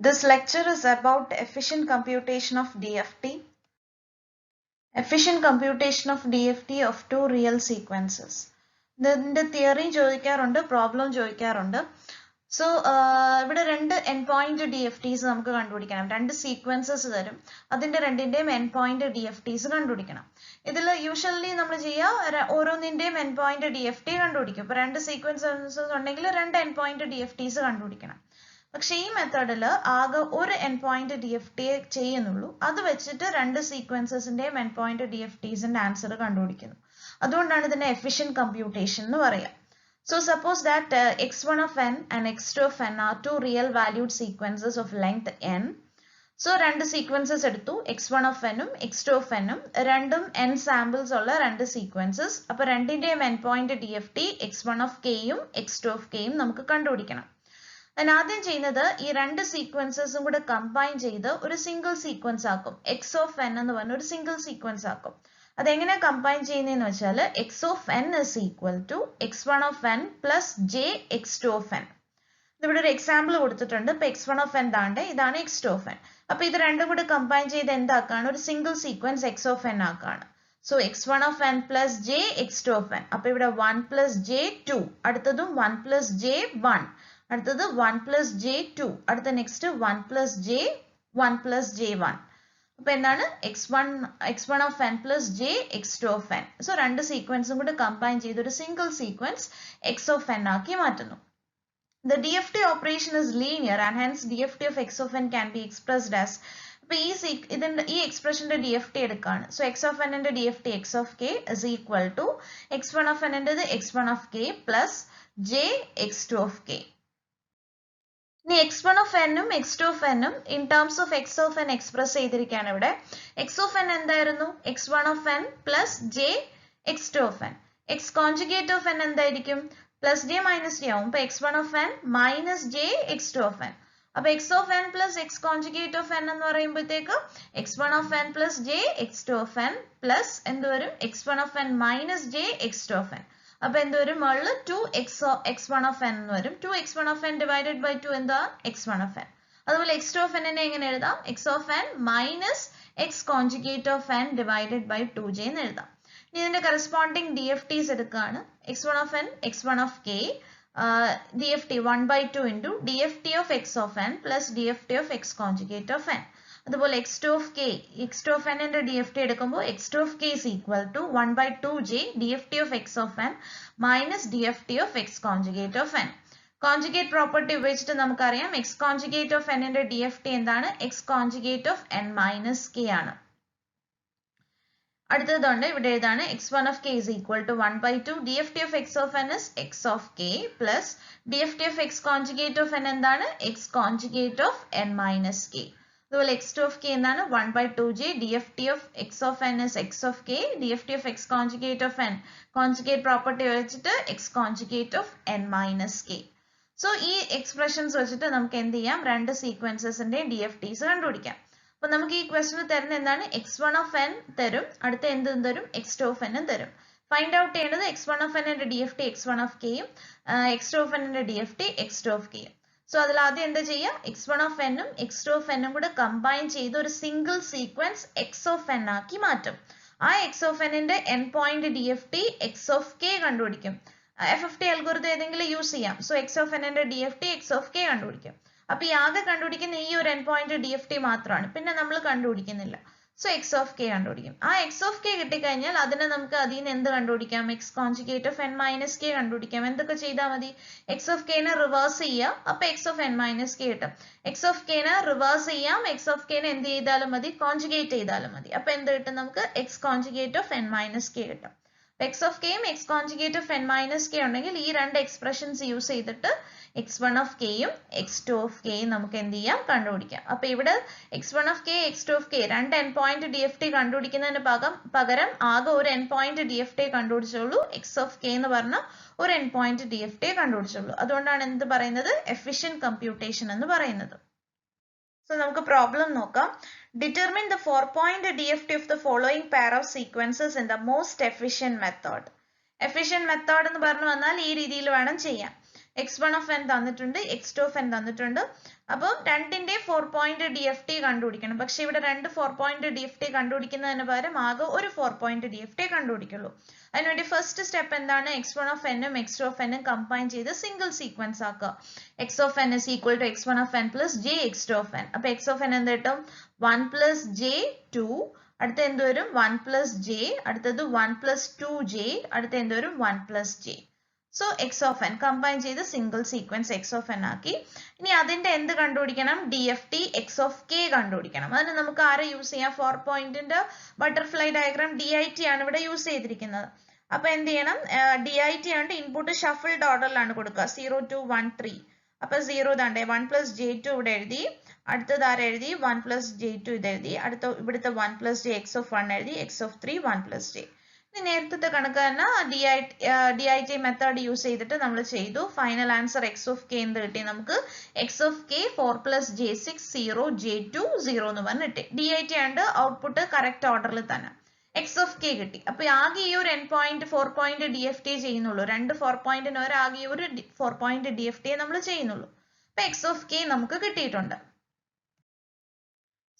This lecture is about efficient computation of DFT. Efficient computation of DFT of two real sequences. ഇതിന്റെ theory ചോദിക്കാറുണ്ട്, problem ചോദിക്കാറുണ്ട്. So ഇവിടെ രണ്ട് end point DFTs നമുക്ക് കണ്ടുപിടിക്കണം. രണ്ട് സീക്വൻസസ് തരും, അതിന്റെ രണ്ടിന്റെയും എൻ പോയിന്റ് DFTs കണ്ടുപിടിക്കണം. ഇതിൽ യൂഷ്വലി നമ്മൾ ചെയ്യുക ഓരോന്നിന്റെയും എൻ പോയിന്റ് DFT കണ്ടുപിടിക്കും. ഇപ്പൊ രണ്ട് സീക്വൻസസ് ഉണ്ടെങ്കിൽ രണ്ട് എൻ പോയിന്റ് DFTs കണ്ടുപിടിക്കണം. പക്ഷെ ഈ മെത്തേഡിൽ ആകെ ഒരു എൻ പോയിന്റ് DFT ചെയ്യുന്നുള്ളൂ. അത് വെച്ചിട്ട് രണ്ട് സീക്വൻസസിന്റെയും എൻ പോയിന്റ് DFTസിന്റെ ആൻസർ കണ്ടുപിടിക്കുന്നു. അതുകൊണ്ടാണ് ഇതിനെ എഫിഷ്യന്റ് കമ്പ്യൂട്ടേഷൻ എന്ന് പറയുക. So suppose that x1 of n and x2 of n are two real valued sequences of length n. So രണ്ട് sequences എടുത്തു, x1 of n ഉം x2 of n ഉം രണ്ടും n samples ഉള്ള രണ്ട് sequences. അപ്പൊ രണ്ടിന്റെയും end point DFT x1 of k യും x2 of k യും നമുക്ക് കണ്ടുപിടിക്കണം. ഞാൻ ആദ്യം ചെയ്യുന്നത് ഈ രണ്ട് സീക്വൻസസും കൂടെ കമ്പൈൻ ചെയ്ത് ഒരു സിംഗിൾ സീക്വൻസ് ആക്കും. x of n എന്ന് പറഞ്ഞ ഒരു സിംഗിൾ സീക്വൻസ് ആക്കും. അതെങ്ങനെ കമ്പൈൻ ചെയ്യുന്നതെന്ന് വെച്ചാൽ x of n is equal to x1 of n plus j x2 of n. ഇവിടെ ഒരു എക്സാമ്പിൾ കൊടുത്തിട്ടുണ്ട്. ഇപ്പൊ x1 of n താണ്ടെ, ഇതാണ് x2 of n. അപ്പൊ ഇത് രണ്ടും കൂടെ കമ്പൈൻ ചെയ്ത് എന്താക്കാണ്, ഒരു single sequence x of n ആക്കാണ്. So x1 of n plus j x2 of n. അപ്പൊ ഇവിടെ 1 plus j 2, അടുത്തതും 1 plus j 1, അടുത്തത് 1 plus j 2, അടുത്ത next 1 plus j 1 plus j 1. അപ്പൊ എന്താണ് x1 of n plus j x2 of n. So രണ്ട് സീക്വൻസും കൂടെ കമ്പൈൻ ചെയ്ത് ഒരു single sequence x of n ആക്കി മാറ്റുന്നു. The DFT operation is linear and hence DFT of x of n can be expressed as, അപ്പൊ ഈ എക്സ്പ്രഷന്റെ DFT എടുക്കാണ്. സോ x of n ന്റെ DFT x of k is equal to x1 of n ന്റേത് x1 of k plus j x2 of k. ഇനി x1 of n ഉം x2 of n ഉം in terms of x of n express ചെയ്തിരിക്കുകയാണ് ഇവിടെ. x of n എന്തായിരുന്നു, x1 of n plus j x2 of n. x conjugate of n എന്തായിരിക്കും, plus j minus j ആവും. അപ്പൊ x1 of n minus j x2 of n. അപ്പൊ x of n plus x conjugate of n എന്ന് പറയുമ്പോഴത്തേക്ക് x1 of n plus j x2 of n plus എന്ത് വരും, x1 of n minus j x2 of n. അപ്പൊ എന്ത് വരും, മുകളിൽ 2x1 of n എന്ന് വരും. 2x1 of n divided by 2 എന്താ, x1 of n. അതുപോലെ x2 of n നെ എങ്ങനെ എഴുതാം, x of n minus x conjugate of n divided by 2j എന്ന് എഴുതാം. ഇനി ഇതിന്റെ കറസ്പോണ്ടിങ് DFTs എടുക്കുകയാണ്. x1 of n x1 of k DFT 1 by 2 into DFT of x of n plus DFT of x conjugate of n. അതുപോലെ x2 of n ന്റെ DFT എടുക്കുമ്പോൾ x2 of k is equal to 1 by 2j DFT of x of n minus DFT of x conjugate of n. Conjugate property ഉപയോഗിച്ചിട്ട് നമുക്കറിയാം x conjugate of n ന്റെ DFT എന്താണ്, x conjugate of n minus k ആണ്. അടുത്തതുണ്ട്, ഇവിടെ എഴുതാണ് x1 of k is equal to 1 by 2 DFT of x of n is x of k plus DFT of x conjugate of n എന്താണ്, x conjugate of n minus k. അതുപോലെ x2 of k എന്താണ്, 1 by 2j DFT of x of n is x of k, DFT of x conjugate of n conjugate property വെച്ചിട്ട് x conjugate of n minus k. So ഈ expressions വെച്ചിട്ട് നമുക്ക് എന്ത് ചെയ്യാം, രണ്ട് സീക്വൻസസിന്റെ DFTs കണ്ടുപിടിക്കാം. അപ്പൊ നമുക്ക് ഈ ക്വസ്റ്റ്യൻ തരുന്ന എന്താണ്, x1 of n തരും, അടുത്ത എന്തും തരും, x2 of n തരും. ഫൈൻഡ് ഔട്ട് ചെയ്യേണ്ടത് x1 of n ന്റെ DFT x1 of k യും x2 of n ന്റെ DFT x2 of k യും. സോ അതിൽ ആദ്യം എന്താ ചെയ്യുക, x1 of n ഉം x2 of n ഉം കൂടെ കമ്പൈൻ ചെയ്ത് ഒരു single sequence x of n ആക്കി മാറ്റും. ആ x of n ന്റെ end point DFT x of k കണ്ടുപിടിക്കും. FFT അൽഗോരിതം ഏതെങ്കിലും യൂസ് ചെയ്യാം. സോ x of n ന്റെ DFT x of k കണ്ടുപിടിക്കും. അപ്പൊ ഈ ആകെ കണ്ടുപിടിക്കുന്ന ഈ ഒരു എൻ പോയിന്റ് DFT മാത്രമാണ്, പിന്നെ നമ്മൾ കണ്ടുപിടിക്കുന്നില്ല. സോ x of k കണ്ടുപിടിക്കും. ആ x of k കിട്ടിക്കഴിഞ്ഞാൽ അതിനെ നമുക്ക് അതിൽ നിന്ന് എന്ത് കണ്ടുപിടിക്കാം, x conjugate of n minus k കണ്ടുപിടിക്കാം. എന്തൊക്കെ ചെയ്താൽ മതി, x of k നെ റിവേഴ്സ് ചെയ്യുക, അപ്പൊ x of n minus k കിട്ടും. x of k നെ റിവേഴ്സ് ചെയ്യാം, x of k നെ എന്ത് ചെയ്താലും മതി, കോൺജുഗേറ്റ് ചെയ്താലും മതി. അപ്പൊ എന്ത് കിട്ടും, നമുക്ക് x conjugate of n minus k കിട്ടും. x of k യും x conjugate of n minus k ഉണ്ടെങ്കിൽ ഈ രണ്ട് എക്സ്പ്രഷൻസ് യൂസ് ചെയ്തിട്ട് x1 of k യും x2 of k യും നമുക്ക് എന്ത് ചെയ്യാം, കണ്ടുപിടിക്കാം. അപ്പൊ ഇവിടെ x1 of k x2 of k രണ്ട് എൻ പോയിന്റ് DFT കണ്ടുപിടിക്കുന്നതിന് പകരം ആകെ ഒരു end point DFT കണ്ടുപിടിച്ചുള്ളൂ, x of k എന്ന് പറഞ്ഞ ഒരു എൻ പോയിന്റ് DFT കണ്ടുപിടിച്ചുള്ളൂ. അതുകൊണ്ടാണ് എന്ത് പറയുന്നത്, എഫിഷ്യന്റ് കമ്പ്യൂട്ടേഷൻ എന്ന് പറയുന്നത്. സോ നമുക്ക് പ്രോബ്ലം നോക്കാം. Determine the 4-point DFT of the following pair of sequences in the most efficient method. Efficient method എന്ന് പറഞ്ഞു വന്നാൽ ഈ രീതിയിൽ വേണം ചെയ്യാൻ. x1 of n തന്നിട്ടുണ്ട്, x2 of n തന്നിട്ടുണ്ട്. അപ്പോൾ രണ്ടിന്റെ 4 പോയിന്റ് DFT കണ്ടുപിടിക്കണം. പക്ഷെ ഇവിടെ രണ്ട് 4 പോയിന്റ് DFT കണ്ടുപിടിക്കുന്നതിന് പകരം ആകെ ഒരു 4 പോയിന്റ് DFT കണ്ടുപിടിക്കുള്ളൂ. അതിനുവേണ്ടി ഫസ്റ്റ് സ്റ്റെപ്പ് എന്താണ്? x1 of n ഉം x2 of n ഉം കമ്പൈൻ ചെയ്ത് സിംഗിൾ സീക്വൻസ് ആക്കുക. x of n is equal to x1 of n plus j x2 of n. അപ്പൊ x of n എന്ത് കിട്ടും? 1 plus j 2. അടുത്ത എന്ത് വരും? 1 plus j. അടുത്തത് 1 plus 2j. അടുത്ത എന്ത് വരും? 1 plus j. So x of n combine ചെയ്ത് single sequence x of n ആക്കി. ഇനി അതിന്റെ എന്ത് കണ്ടുപിടിക്കണം? DFT x of k കണ്ടുപിടിക്കണം. അതിന് നമുക്ക് ആരെ യൂസ് ചെയ്യാം? 4 പോയിന്റിന്റെ ബട്ടർഫ്ലൈ ഡയഗ്രാം DIT ആണ് ഇവിടെ യൂസ് ചെയ്തിരിക്കുന്നത്. അപ്പൊ എന്ത് ചെയ്യണം? DIT ആണ് ഇൻപുട്ട് ഷഫിൾഡ് ഓർഡറിലാണ് കൊടുക്കുക. 0 2 1 3. അപ്പൊ 0 താണ്ടേ 1 plus j2 ഇവിടെ എഴുതി. അടുത്തത് ആരെ എഴുതി? 1 plus j2 ഇത് എഴുതി. അടുത്ത ഇവിടുത്തെ 1 plus j x of 1 എഴുതി. x of 3 1 plus j. നേരത്തെ കണക്ക് തന്നെ DIT മെത്തേഡ് യൂസ് ചെയ്തിട്ട് നമ്മൾ ചെയ്തു. Final answer x of k എന്ത് കിട്ടി നമുക്ക്? x of k 4 plus j6 0 j2 0 എന്ന് പറഞ്ഞ് കിട്ടി. DIT ആണ്ട് ഔട്ട്പുട്ട് കറക്റ്റ് ഓർഡറിൽ തന്നെ x of k കിട്ടി. അപ്പൊ ആകെ ഈ ഒരു n പോയിന്റ് 4 പോയിന്റ് DFT ചെയ്യുന്നുള്ളൂ. രണ്ട് 4 പോയിന്റിന് ആകെ ഒരു 4 പോയിന്റ് DFT നമ്മൾ ചെയ്യുന്നുള്ളൂ. അപ്പൊ x of k നമുക്ക് കിട്ടിയിട്ടുണ്ട്.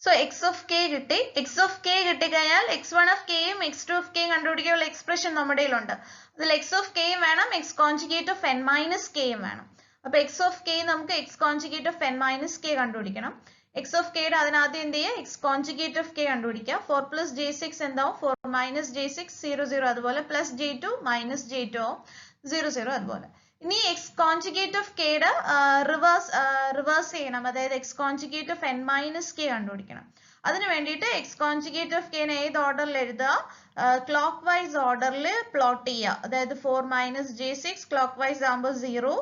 So x of k കിട്ടി. x of k കിട്ടിക്കഴിഞ്ഞാൽ x1 of k യും x2 of k കണ്ടുപിടിക്കാനുള്ള എക്സ്പ്രഷൻ നമ്മുടെ കയ്യിലുണ്ട്. അതിൽ x of k വേണം, x conjugate of n minus k യും വേണം. അപ്പൊ x of k നമുക്ക് x conjugate of n minus k കണ്ടുപിടിക്കണം. x of k യുടെ അതിനാദ്യം എന്ത് ചെയ്യുക? x conjugate of k കണ്ടുപിടിക്കുക. 4 plus j6 എന്താവും? 4 minus j6 0 0 അതുപോലെ plus j2 minus j2 ആവും 0 0 അതുപോലെ. ഇനി x conjugate of k യുടെ റിവേഴ്സ് ചെയ്യണം. അതായത് x conjugate of n minus k കണ്ടുപിടിക്കണം. അതിന് വേണ്ടിയിട്ട് x conjugate of k നെ ഏത് ഓർഡറിൽ എഴുതുക? ക്ലോക്ക് വൈസ് ഓർഡറിൽ പ്ലോട്ട് ചെയ്യുക. അതായത് 4 minus j6 ക്ലോക്ക് വൈസ് ആകുമ്പോൾ 0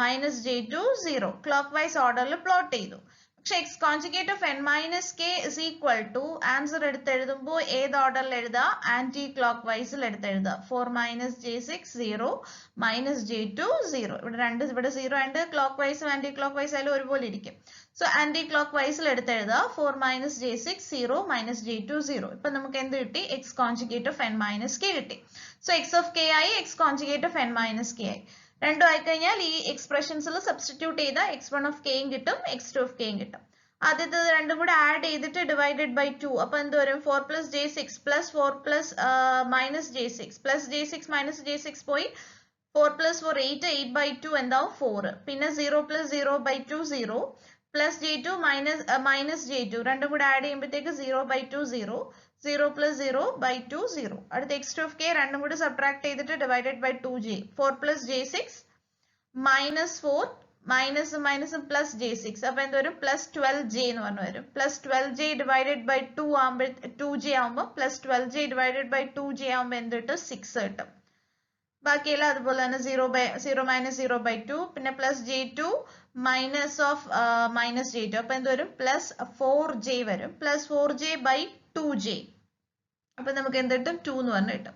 minus j2 0 ക്ലോക്ക് വൈസ് ഓർഡറിൽ പ്ലോട്ട് ചെയ്തു. പക്ഷെ x conjugate of n minus k is equal to answer എടുത്തെഴുതുമ്പോൾ ഏത് ഓർഡറിൽ എഴുതുക? ആന്റി ക്ലോക്ക് വൈസിൽ എടുത്തെഴുതുക. 4 minus j6 0 minus j2 0. ഇവിടെ 0 ആൻഡ് ക്ലോക്ക് വൈസും ആന്റി ക്ലോക്ക് വൈസ് ആയാലും ഒരുപോലെ ഇരിക്കും. സോ ആന്റി ക്ലോക്ക് വൈസിൽ എടുത്തെഴുതുക. 4 minus j6 0 minus j2 0. ഇപ്പൊ നമുക്ക് എന്ത് കിട്ടി? x conjugate of n minus k കിട്ടി. സോ x of k ആയി, x conjugate of n minus k ആയി. രണ്ടും ആയിക്കഴിഞ്ഞാൽ ഈ എക്സ്പ്രഷൻസിൽ സബ്സ്റ്റിറ്റ്യൂട്ട് ചെയ്ത x1 of k യും കിട്ടും, x2 of k യും കിട്ടും. ആദ്യത്തെ രണ്ടും കൂടെ ആഡ് ചെയ്തിട്ട് ഡിവൈഡഡ് ബൈ 2. അപ്പൊ എന്ത് വരും? 4 plus j6 plus 4 plus minus j6 plus j6 minus j6 പോയി 4 plus 4 8 8 by 2 എന്താവും? 4. പിന്നെ 0 plus 0 by 2 0 plus j2 minus j2 രണ്ടും കൂടെ ആഡ് ചെയ്യുമ്പോഴത്തേക്ക് 0 by 2 0 0 plus 0 by 2 0. അടുത്ത x2 of k രണ്ടും കൂടി സബ്ട്രാക്ട് ചെയ്തിട്ട് divided by 2j. 4 plus j6 minus 4 minus minus plus j6. അപ്പൊ എന്ത് വരും? plus 12j എന്ന് പറഞ്ഞു വരും. plus 12j divided by 2j ആവുമ്പോൾ plus 12j divided by 2j ആവുമ്പോൾ എന്ത് കിട്ടും? 6 കിട്ടും. ബാക്കിയെല്ലാം അതുപോലെ തന്നെ 0 minus 0 by 2 പിന്നെ plus j2 minus of minus j2. അപ്പൊ എന്ത് വരും? plus 4j വരും. plus 4j by 2j. അപ്പൊ നമുക്ക് എന്ത് കിട്ടും? 2 എന്ന് പറഞ്ഞു കിട്ടും.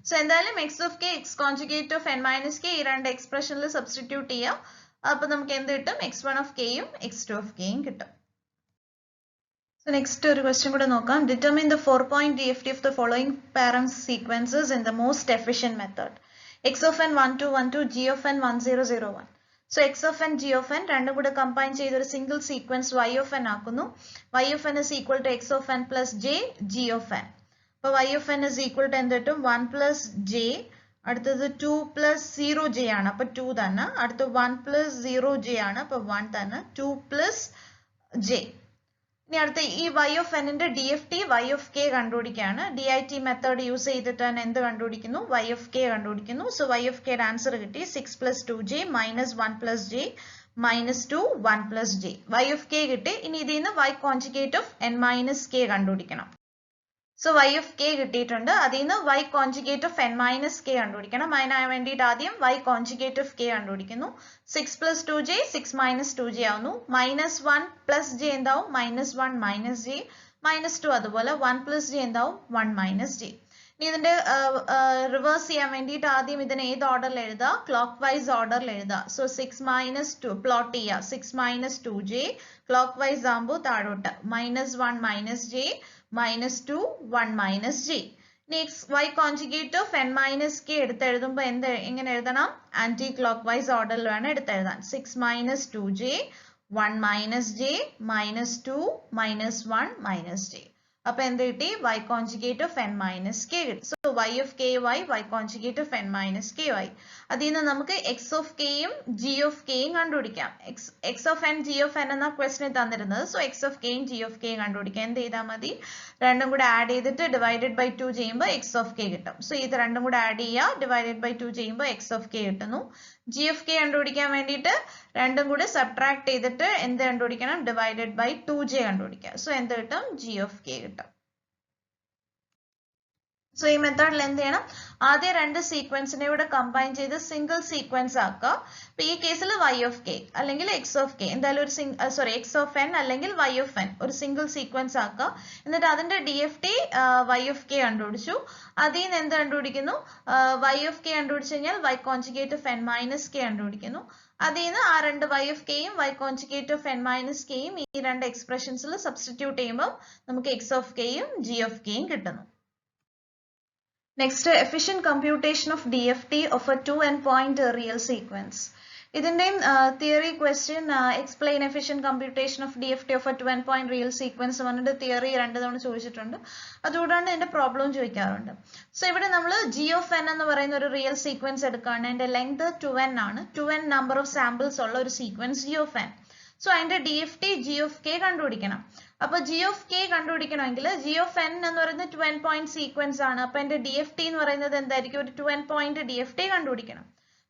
സോ എന്തായാലും x of k, x conjugate of n minus k ഈ രണ്ട് എക്സ്പ്രഷനിൽ സബ്സ്റ്റിറ്റ്യൂട്ട് ചെയ്യാം. അപ്പൊ നമുക്ക് എന്ത് കിട്ടും? x1 of k യും x2 of k യും കിട്ടും. So next ഒരു question കൂടെ നോക്കാം. Determine the 4-point DFT of the following parent sequences in the most efficient method. x of n 1 2 1 2, g of n 1 0 0 1. So x of n, g of n രണ്ടും കൂടെ combine ചെയ്ത് ഒരു single sequence y of n ആക്കുന്നു. y of n is equal to x of n plus j, g of n. അപ്പൊ y of n is equal to എന്ത് കിട്ടും? 1 plus j. അടുത്തത് 2 plus 0j ആണ്. അപ്പൊ 2 തന്നെ. അടുത്ത 1 plus 0j ആണ്. അപ്പൊ 1 തന്നെ. 2 plus j. ഇനി അടുത്ത ഈ y of n ന്റെ DFT y of k കണ്ടുപിടിക്കുകയാണ്. DIT method use ചെയ്തിട്ട് തന്നെ എന്ത് കണ്ടുപിടിക്കുന്നു? y of k കണ്ടുപിടിക്കുന്നു. സോ y of k യുടെ ആൻസർ കിട്ടി 6 plus 2j minus 1 plus j minus 2 1 plus j. y of k കിട്ടി. ഇനി ഇതിൽ നിന്ന് y conjugate of n minus k കണ്ടുപിടിക്കണം. സോ y of k കിട്ടിയിട്ടുണ്ട്. അതിൽ നിന്ന് y conjugate of n minus k കണ്ടുപിടിക്കണം. അതിനായി വേണ്ടിയിട്ട് ആദ്യം y conjugate of k കണ്ടുപിടിക്കുന്നു. 6 plus 2j 6 minus 2j ആവുന്നു. minus 1 plus j എന്താവും? minus 1 minus j minus 2 അതുപോലെ 1 plus j എന്താവും? 1 minus j. ഇനി ഇതിന്റെ റിവേഴ്സ് ചെയ്യാൻ വേണ്ടിയിട്ട് ആദ്യം ഇതിനെ ഏത് ഓർഡറിൽ എഴുതുക? ക്ലോക്ക് വൈസ് ഓർഡറിൽ എഴുതുക. സോ 6 minus 2 പ്ലോട്ട് ചെയ്യുക. 6 minus 2j ക്ലോക്ക് വൈസ് ആകുമ്പോൾ താഴോട്ട് minus 1 minus j minus 2 1 minus j. Next y conjugate of n minus k എടുത്തെഴുതുമ്പോൾ എങ്ങനെ എഴുതണം? ആന്റി ക്ലോക്ക് വൈസ് ഓർഡറിലാണ് എടുത്തെഴുതാൻ. 6 minus 2j 1 minus j minus 2 minus 1 minus j. അപ്പോൾ എന്ത് കിട്ടി? y conjugate of n minus k കിട്ടി. So y of ky y conjugate of n minus ky. അതിൽ നിന്ന് നമുക്ക് x of k യും g of k യും കണ്ടുപിടിക്കാം. x of n g of n എന്ന ക്വസ്റ്റ്യൻ തന്നിരുന്നത്. സോ x of k യും g of k യും കണ്ടുപിടിക്കാം. എന്ത് ചെയ്താൽ മതി? രണ്ടും കൂടെ ആഡ് ചെയ്തിട്ട് ഡിവൈഡഡ് ബൈ 2 ചെയ്യുമ്പോൾ x of k കിട്ടും. സോ ഇത് രണ്ടും കൂടെ ആഡ് ചെയ്യുക, ഡിവൈഡഡ് ബൈ 2 ചെയ്യുമ്പോൾ x of k കിട്ടുന്നു. g of k കണ്ടുപിടിക്കാൻ വേണ്ടിയിട്ട് രണ്ടും കൂടെ സബ്ട്രാക്ട് ചെയ്തിട്ട് എന്ത് കണ്ടുപിടിക്കണം? ഡിവൈഡഡ് ബൈ 2j കണ്ടുപിടിക്കുക. സോ എന്ത് കിട്ടും? g of k കിട്ടും. സോ ഈ മെത്തേഡിൽ എന്ത് ചെയ്യണം? ആദ്യം രണ്ട് സീക്വൻസിനെ കൂടെ കമ്പൈൻ ചെയ്ത് സിംഗിൾ സീക്വൻസ് ആക്കുക. ഇപ്പൊ ഈ കേസിൽ y of k അല്ലെങ്കിൽ x of k, എന്തായാലും ഒരു x of n അല്ലെങ്കിൽ y of n ഒരു സിംഗിൾ സീക്വൻസ് ആക്കുക. എന്നിട്ട് അതിന്റെ DFT y of k കണ്ടുപിടിച്ചു. അതിൽ നിന്ന് എന്ത് കണ്ടുപിടിക്കുന്നു? y of k കണ്ടുപിടിച്ചു കഴിഞ്ഞാൽ y conjugate of n minus k കണ്ടുപിടിക്കുന്നു. അതിൽ നിന്ന് ആ രണ്ട് y of k യും y conjugate of n minus k യും ഈ രണ്ട് എക്സ്പ്രഷൻസിൽ സബ്സ്റ്റിറ്റ്യൂട്ട് ചെയ്യുമ്പോൾ നമുക്ക് x of k യും g of k യും കിട്ടുന്നു. Next, efficient computation of DFT of a 2n point real sequence. ഇതിന്റെയും theory question explain efficient computation of DFT of a 2n point real sequence പറഞ്ഞിട്ട് theory 2 തവണ ചോദിച്ചിട്ടുണ്ട്. അതുകൂടാണ്ട് ഇതിന്റെ problem ചോദിക്കാറുണ്ട്. So ഇവിടെ നമ്മൾ g of n എന്ന് പറയുന്ന ഒരു റിയൽ സീക്വൻസ് എടുക്കുകയാണ്. അതിന്റെ ലെങ്ത് 2n ആണ്. 2n നമ്പർ ഓഫ് സാമ്പിൾസ് ഉള്ള ഒരു sequence g of n. So അതിന്റെ DFT g of k കണ്ടുപിടിക്കണം. അപ്പോൾ g of k കണ്ടുപിടിക്കണമെങ്കിൽ g of n എന്ന് പറയുന്നത് 2n point സീക്വൻസ് ആണ്. അപ്പോൾ അതിന്റെ DFT എന്ന് പറയുന്നത് എന്തായിരിക്കും? ഒരു 2n point DFT കണ്ടുപിടിക്കണം.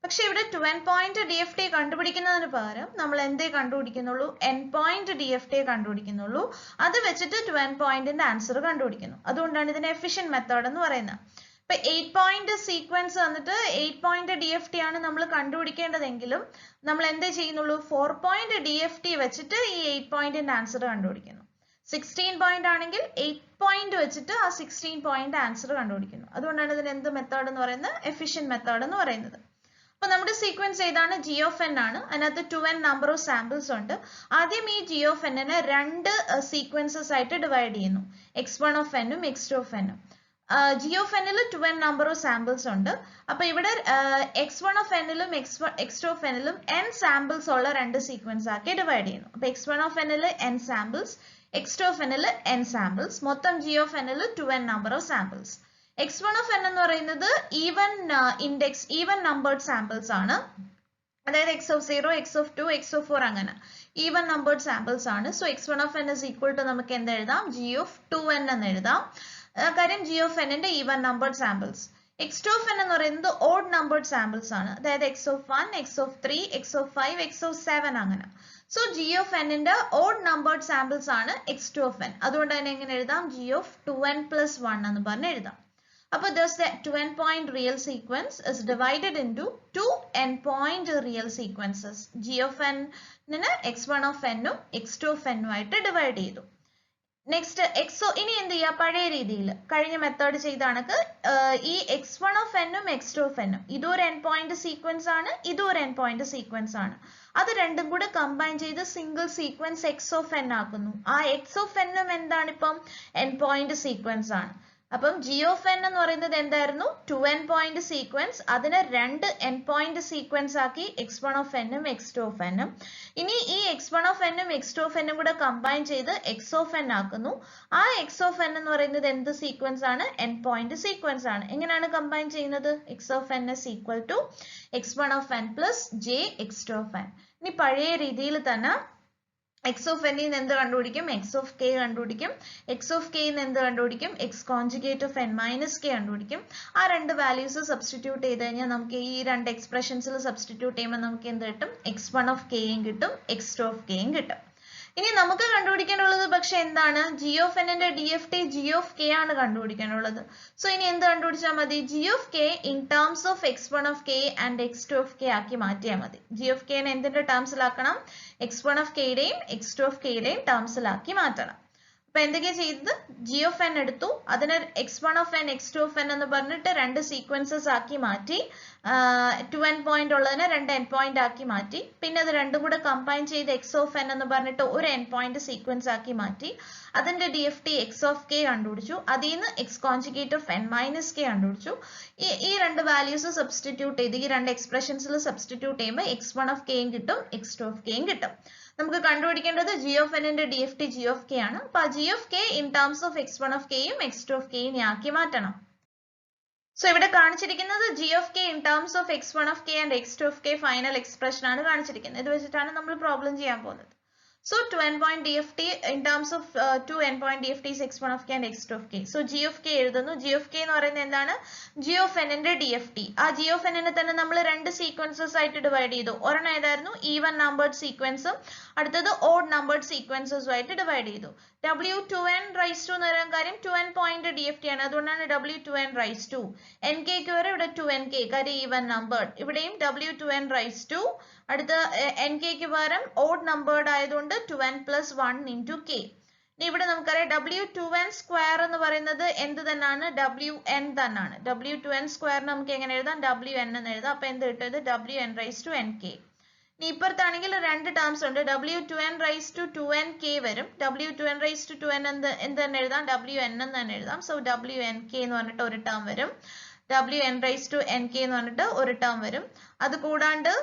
പക്ഷെ ഇവിടെ 2n point DFT കണ്ടുപിടിക്കുന്നതിന് പകരം നമ്മൾ എന്തേ കണ്ടുപിടിക്കുന്നുള്ളൂ? n point DFT കണ്ടുപിടിക്കുന്നുള്ളൂ. അത് വെച്ചിട്ട് 2n pointന്റെ ആൻസർ കണ്ടുപിടിക്കുന്നു. അതുകൊണ്ടാണ് ഇതിനെ എഫിഷ്യന്റ് മെത്തേഡ് എന്ന് പറയുന്നത്. ഇപ്പൊ 8 point സീക്വൻസ് വന്നിട്ട് 8 point DFT ആണ് നമ്മൾ കണ്ടുപിടിക്കേണ്ടതെങ്കിലും നമ്മൾ എന്തേ ചെയ്യുന്നുള്ളൂ? 4 point DFT വെച്ചിട്ട് ഈ 8 pointന്റെ ആൻസർ കണ്ടുപിടിക്കുന്നു. 16 point ആണെങ്കിൽ 8 point വെച്ചിട്ട് ആ 16 point ആൻസർ കണ്ടുപിടിക്കുന്നു. അതുകൊണ്ടാണ് ഇതിന് എന്ത് മെത്തേഡ് എന്ന് പറയുന്നത്? എഫിഷ്യന്റ് മെത്തേഡ് എന്ന് പറയുന്നത്. അപ്പോൾ നമ്മുടെ സീക്വൻസ് ഏതാണ്? g of n ആണ്. അതിനകത്ത് 2n നമ്പർ ഓഫ് സാമ്പിൾസ് ഉണ്ട്. ആദ്യം ഈ g of n നെ രണ്ട് സീക്വൻസസ് ആയിട്ട് ഡിവൈഡ് ചെയ്യുന്നു. x1 of n ഉം x2 of n ഉം. g of n ൽ 2n നമ്പർ ഓഫ് സാമ്പിൾസ് ഉണ്ട്. അപ്പോൾ ഇവിടെ x1 of n ലും x2 of n ലും n സാമ്പിൾസ് ഉള്ള രണ്ട് സീക്വൻസ് ആക്കി ഡിവൈഡ് ചെയ്യുന്നു. അപ്പോൾ x1 of n ൽ n samples, x2 of n ൽ n സാമ്പിൾസ്, മൊത്തം g of n ൽ 2n number of samples. x1 of n എന്ന് പറയുന്നത് ഈവൻ നമ്പേർഡ് സാമ്പിൾസ് ആണ്. അതായത് x of 0, x of 2, x of 4 അങ്ങനെ ഈവൻ നമ്പേർഡ് സാമ്പിൾസ് ആണ്. So x1 of n is equal to നമുക്ക് എന്ത് എഴുതാം? g of 2n എന്ന് എഴുതാം. കാര്യം g of n ന്റെ even numbered samples. x2 of n എന്ന് പറയുന്നത് ഓഡ് നമ്പേർഡ് സാമ്പിൾസ് ആണ്. അതായത് x of 1, x of 3, x of 5, x of 7 അങ്ങനെ. സോ g of n ന്റെ ഓഡ് നമ്പേർഡ് സാമ്പിൾസ് ആണ് x2 of n. അതുകൊണ്ട് തന്നെ എങ്ങനെ എഴുതാം? g of 2n plus 1 എന്ന് പറഞ്ഞ് എഴുതാം. അപ്പോൾ thus the 2n point real sequence is divided into 2n point real sequences. g of n നെ x1 of n ഉം x2 of n ഉം ആയിട്ട് ഡിവൈഡ് ചെയ്തു. നെക്സ്റ്റ് ഇനി എന്ത് ചെയ്യുക? പഴയ രീതിയിൽ കഴിഞ്ഞ മെത്തേഡ് ചെയ്ത കണക്ക് ഈ x1 of n ഉം x2 of n ഉം ഇതൊരു n point സീക്വൻസ് ആണ്, ഇതൊരു n point സീക്വൻസ് ആണ്. അത് രണ്ടും കൂടെ കമ്പൈൻ ചെയ്ത് single sequence x of n ആക്കുന്നു. ആ x of n ഉം എന്താണ്? ഇപ്പം n point സീക്വൻസ് ആണ്. അപ്പം g of n എന്ന് പറയുന്നത് എന്തായിരുന്നു? 2n point sequence. അതിനെ രണ്ട് n point സീക്വൻസ് ആക്കി x1 of n ഉം x2 of n ഉം. ഇനി ഈ x1 of n ഉം x2 of n ഉം കൂടെ കമ്പൈൻ ചെയ്ത് x of n ആക്കുന്നു. ആ x of n എന്ന് പറയുന്നത് എന്ത് സീക്വൻസ് ആണ്? n point സീക്വൻസ് ആണ്. എങ്ങനെയാണ് കമ്പൈൻ ചെയ്യുന്നത്? x of n is equal to x1 of n plus j x2 of n. ഇനി പഴയ രീതിയിൽ തന്നെ x of n ന്ന് എന്ത് കണ്ടുപിടിക്കും? x of k കണ്ടുപിടിക്കും. x of k ന്ന് എന്ത് കണ്ടുപിടിക്കും? x conjugate of n minus k കണ്ടുപിടിക്കും. ആ രണ്ട് വാല്യൂസ് സബ്സ്റ്റിറ്റ്യൂട്ട് ചെയ്ത് കഴിഞ്ഞാൽ നമുക്ക് ഈ രണ്ട് എക്സ്പ്രഷൻസിൽ സബ്സ്റ്റിറ്റ്യൂട്ട് ചെയ്യുമ്പോൾ നമുക്ക് എന്ത് കിട്ടും? x1 of k യും കിട്ടും, x2 of k യും കിട്ടും. ഇനി നമുക്ക് കണ്ടുപിടിക്കാനുള്ളത് പക്ഷെ എന്താണ്? g of n ന്റെ DFT g of k ആണ് കണ്ടുപിടിക്കാനുള്ളത്. സോ ഇനി എന്ത് കണ്ടുപിടിച്ചാൽ മതി? g of k in terms of x1 of k and x2 of k ആക്കി മാറ്റിയാൽ മതി. g of k നെ എന്തിന്റെ ടേംസിലാക്കണം? x1 of k യുടെയും x2 of k യുടെയും ടേംസിലാക്കി മാറ്റണം. അപ്പൊ എന്തൊക്കെയാ ചെയ്തത്? g of n എടുത്തു, അതിനെ x1 of n x2 of n എന്ന് പറഞ്ഞിട്ട് രണ്ട് സീക്വൻസസ് ആക്കി മാറ്റി. 2n point ഉള്ളതിനെ രണ്ട് n point ആക്കി മാറ്റി. പിന്നെ അത് രണ്ടും കൂടെ കമ്പൈൻ ചെയ്ത് x of n എന്ന് പറഞ്ഞിട്ട് ഒരു n point സീക്വൻസ് ആക്കി മാറ്റി. അതിന്റെ DFT x of k കണ്ടുപിടിച്ചു. അതിൽ നിന്ന് x conjugate of n minus k കണ്ടുപിടിച്ചു. ഈ രണ്ട് വാല്യൂസ് സബ്സ്റ്റിറ്റ്യൂട്ട് ചെയ്ത് ഈ രണ്ട് എക്സ്പ്രഷൻസിൽ സബ്സ്റ്റിറ്റ്യൂട്ട് ചെയ്യുമ്പോൾ x1 of k യും കിട്ടും, x2 of k യും കിട്ടും. നമുക്ക് കണ്ടുപിടിക്കേണ്ടത് g of n ന്റെ DFT g of k ആണ്. അപ്പോൾ g of k in terms of x1 of k യും x2 of k യും ആക്കി മാറ്റണം. സോ ഇവിടെ കാണിച്ചിരിക്കുന്നത് g of k in terms of x1 of k and x2 of k final expression ആണ് കാണിച്ചിരിക്കുന്നത്. ഇത് വെച്ചിട്ടാണ് നമ്മൾ പ്രോബ്ലം ചെയ്യാൻ പോകുന്നത്. So to endpoint DFT in terms of two endpoint DFT is x1 of k and x2 of k. So g of k എഴുതുന്നു. g of k എന്ന് പറയുന്നത് എന്താണ്? g of n ന്റെ DFT. ആ g of n നെ തന്നെ നമ്മൾ രണ്ട് സീക്വൻസസ് ആയിട്ട് ഡിവൈഡ് ചെയ്തു. ഒരെണ്ണം ഏതായിരുന്നു? ഈവൻ നമ്പേർഡ് സീക്വൻസും അടുത്തത് ഓഡ് നമ്പേർഡ് സീക്വൻസസും ആയിട്ട് ഡിവൈഡ് ചെയ്തു. W2n റൈസ് ടു എന്ന് പറയുന്ന കാര്യം 2n പോയിന്റ് DFT ആണ്. അതുകൊണ്ടാണ് W2n റൈസ് ടു. nk ക്ക് വരെ ഇവിടെ 2nk കാര്യം ഈവൻ നമ്പേർഡ്. ഇവിടെയും W2n റൈസ് ടു അടുത്ത nk ക്ക് പകരം ഓഡ് നമ്പേർഡ് ആയതുകൊണ്ട് 2n plus 1 into k. ഇനി ഇവിടെ നമുക്കറിയാം W2n സ്ക്വയർ എന്ന് പറയുന്നത് എന്ത് തന്നെയാണ്? Wn തന്നെയാണ്. W2n സ്ക്വയർ നമുക്ക് എങ്ങനെ എഴുതാം? Wn എന്ന് എഴുതാം. അപ്പൊ എന്ത് കിട്ടും? ഇത് Wn റൈസ് ടു nk. ഇനി ഇപ്പുറത്താണെങ്കിൽ രണ്ട് ടേംസ് ഉണ്ട്. W2n റൈസ് ടു 2nk വരും. W2n റൈസ് ടു 2n എന്ത് തന്നെ എഴുതാം? Wn എന്ന് തന്നെ എഴുതാം. സോ Wnk എന്ന് പറഞ്ഞിട്ട് ഒരു ടേം വരും. Wn റൈസ് ടു nk എന്ന് പറഞ്ഞിട്ട് ഒരു ടേം വരും. അത് കൂടാണ്ട്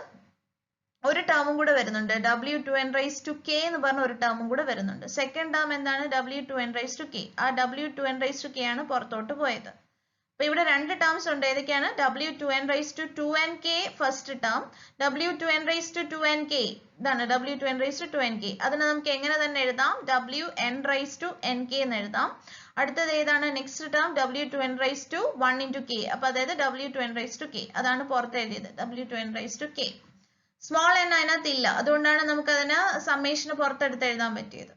ഒരു ടേമും കൂടെ വരുന്നുണ്ട്. W2n റൈസ് ടു k എന്ന് പറഞ്ഞ ഒരു ടേമും കൂടെ വരുന്നുണ്ട്. സെക്കൻഡ് ടേം എന്താണ്? W2n raise to k. ആ W2n റൈസ് ടു k ആണ് പുറത്തോട്ട് പോയത്. അപ്പൊ ഇവിടെ രണ്ട് ടേംസ് ഉണ്ട്. ഏതൊക്കെയാണ്? W2n raise to 2nk first term, W2n raise to 2nk ഇതാണ് W2n റൈസ് ടു 2nk. അതിനെ നമുക്ക് എങ്ങനെ തന്നെ എഴുതാം? Wn റൈസ് ടു nk എന്ന് എഴുതാം. അടുത്തത് ഏതാണ്? Next term W2n raise to 1 into k. അപ്പൊ അതായത് W2n റൈസ് ടു k. അതാണ് പുറത്ത് എഴുതിയത് W2n raise to k. Small n അതിനകത്ത് ഇല്ല. അതുകൊണ്ടാണ് നമുക്ക് അതിന് സമ്മേഷന് പുറത്തെടുത്ത് എഴുതാൻ പറ്റിയത്.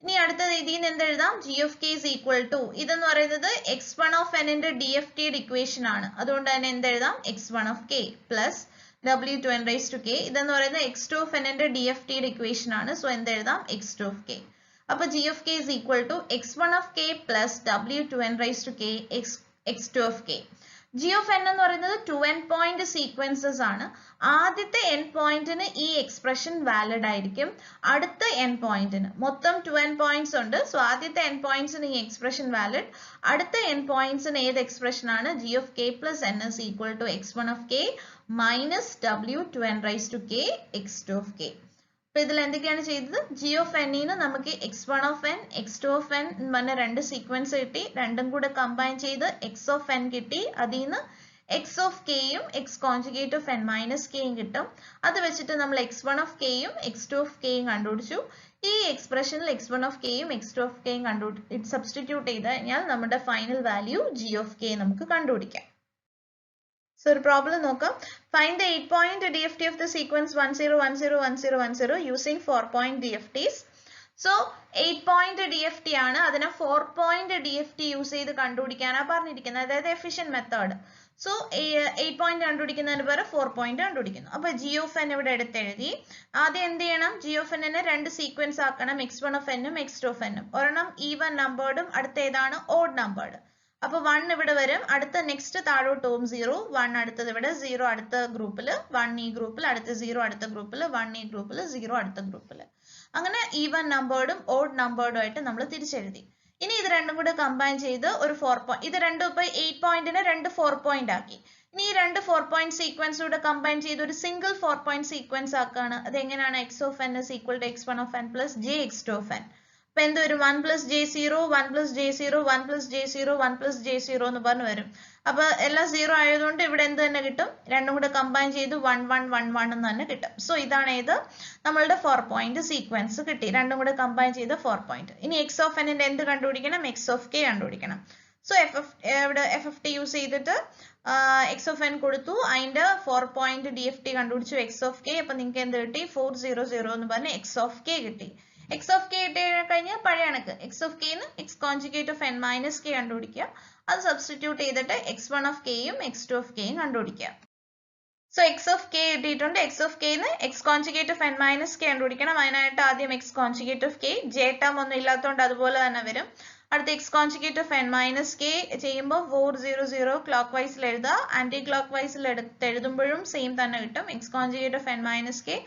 ഇനി അടുത്തത് ഇതിൽ നിന്ന് എന്ത് എഴുതാം? g of k is equal to ഇതെന്ന് പറയുന്നത് x1 of n ന്റെ DFT ഇക്വേഷൻ ആണ്. അതുകൊണ്ട് തന്നെ എന്ത് എഴുതാം? x1 of k plus W2n raised to k. ഇതെന്ന് പറയുന്നത് x2 of n ന്റെ DFT ഇക്വേഷൻ ആണ്. സോ എന്ത് എഴുതാം? x2 of k. അപ്പൊ g of k is equal to x1 of k plus W2n raised to k x2 of k. g of n എന്ന് പറയുന്നത് 2n point sequences ആണ്. ആദ്യത്തെ n പോയിന്റിന് ഈ എക്സ്പ്രഷൻ വാലിഡ് ആയിരിക്കും. അടുത്ത n പോയിന്റിന് മൊത്തം 2n പോയിന്റ്സ് ഉണ്ട്. സോ ആദ്യത്തെ n പോയിന്റ്സിന് ഈ എക്സ്പ്രഷൻ വാലിഡ്. അടുത്ത n പോയിന്റ്സിന് ഏത് എക്സ്പ്രഷൻ ആണ്? g of k plus n is equal to x1 of k minus W2n raised to k x2 of k. അപ്പൊ ഇതിൽ എന്തൊക്കെയാണ് ചെയ്തത്? g of n ന് നമുക്ക് x1 of n x2 of n പറഞ്ഞ രണ്ട് സീക്വൻസ് കിട്ടി. രണ്ടും കൂടെ കമ്പൈൻ ചെയ്ത് x of n കിട്ടി. അതിൽ നിന്ന് x of k യും x conjugate of n minus k യും കിട്ടും. അത് വെച്ചിട്ട് നമ്മൾ x1 of k യും x2 of k യും കണ്ടുപിടിച്ചു. ഈ എക്സ്പ്രഷനിൽ x1 of k യും x2 of k യും സബ്സ്റ്റിറ്റ്യൂട്ട് ചെയ്ത് കഴിഞ്ഞാൽ നമ്മുടെ final value g of k നമുക്ക് കണ്ടുപിടിക്കാം. So ഒരു പ്രോബ്ലം നോക്കാം. Find the 8-point DFT of the sequence 1 0 1 0 1 0 1 0 using 4-point DFTs. So 8-point DFT ആണ്. അതിനെ 4-point DFT യൂസ് ചെയ്ത് കണ്ടുപിടിക്കാനാണ് പറഞ്ഞിരിക്കുന്നത്. അതായത് എഫിഷ്യന്റ് മെത്തേഡ്. സോ 8-point കണ്ടുപിടിക്കുന്നതിന് പകരം 4-point കണ്ടുപിടിക്കുന്നു. അപ്പൊ g of n ഇവിടെ എടുത്തെഴുതി. ആദ്യം എന്ത് ചെയ്യണം? g of n നെ രണ്ട് സീക്വൻസ് ആക്കണം. x1 of n ഉം x2 of n ഉം. ഒരെണ്ണം ഈവൻ നമ്പേർഡും അടുത്ത ഏതാണ്? Odd numbered. അപ്പൊ 1 ഇവിടെ വരും. അടുത്ത നെക്സ്റ്റ് താഴോട്ടും 0 1 അടുത്തത് ഇവിടെ 0 അടുത്ത ഗ്രൂപ്പിൽ 1 ഈ ഗ്രൂപ്പിൽ അടുത്ത 0 അടുത്ത ഗ്രൂപ്പിൽ 1 ഈ ഗ്രൂപ്പിൽ 0 അടുത്ത ഗ്രൂപ്പിൽ. അങ്ങനെ ഈവൻ നമ്പേർഡും ഓഡ് നമ്പേർഡും ആയിട്ട് നമ്മൾ തിരിച്ചെഴുതി. ഇനി ഇത് രണ്ടും കൂടെ കമ്പൈൻ ചെയ്ത് ഒരു 4 പോയിന്റ് ഇത് രണ്ടും ഇപ്പൊ 8 പോയിന്റിനെ രണ്ട് 4 പോയിന്റ് ആക്കി. ഇനി ഈ രണ്ട് 4 പോയിന്റ് സീക്വൻസ് കൂടെ കമ്പൈൻ ചെയ്ത് ഒരു സിംഗിൾ 4 പോയിന്റ് സീക്വൻസ് ആക്കാണ്. അത് എങ്ങനെയാണ്? x of n is equal to x1 of n plus j x2 of n. അപ്പൊ എന്ത് വരും? 1 plus j0 1 plus j0 1 plus j0 1 plus j0 എന്ന് പറഞ്ഞു വരും. അപ്പൊ എല്ലാം 0 ആയതുകൊണ്ട് ഇവിടെ എന്ത് തന്നെ കിട്ടും? രണ്ടും കൂടെ കമ്പൈൻ ചെയ്ത് 1 1 1 1 എന്ന് തന്നെ കിട്ടും. സോ ഇതാണ് ഏത്? നമ്മളുടെ 4 പോയിന്റ് സീക്വൻസ് കിട്ടി. രണ്ടും കൂടെ കമ്പൈൻ ചെയ്ത് 4 പോയിന്റ്. ഇനി x of n ന്റെ എന്ത് കണ്ടുപിടിക്കണം? x of k കണ്ടുപിടിക്കണം. സോ ഇവിടെ FFT യൂസ് ചെയ്തിട്ട് x of n കൊടുത്തു. അതിന്റെ 4 പോയിന്റ് DFT കണ്ടുപിടിച്ചു x of k. അപ്പൊ നിങ്ങൾക്ക് എന്ത് കിട്ടി? 400 എന്ന് പറഞ്ഞ് x of k കിട്ടി. x of k കിട്ടി കഴിഞ്ഞാൽ പഴയ കണക്ക് x of k ന് x conjugate of n minus k കണ്ടുപിടിക്കുക. അത് സബ്സ്റ്റിറ്റ്യൂട്ട് ചെയ്തിട്ട് x1 of k യും x2 of k യും കണ്ടുപിടിക്കുക. സോ x of k കിട്ടിയിട്ടുണ്ട്. x of k ന് x conjugate of n minus k കണ്ടുപിടിക്കണം. അതിനായിട്ട് ആദ്യം x conjugate of k j term ഒന്നും ഇല്ലാത്തതുകൊണ്ട് അതുപോലെ തന്നെ വരും. അടുത്ത x conjugate of n minus k ചെയ്യുമ്പോൾ 400 ക്ലോക്ക് വൈസിൽ എഴുതുക. ആന്റി ക്ലോക്ക് വൈസിൽ എഴുതുമ്പോഴും സെയിം തന്നെ കിട്ടും. x conjugate of n minus k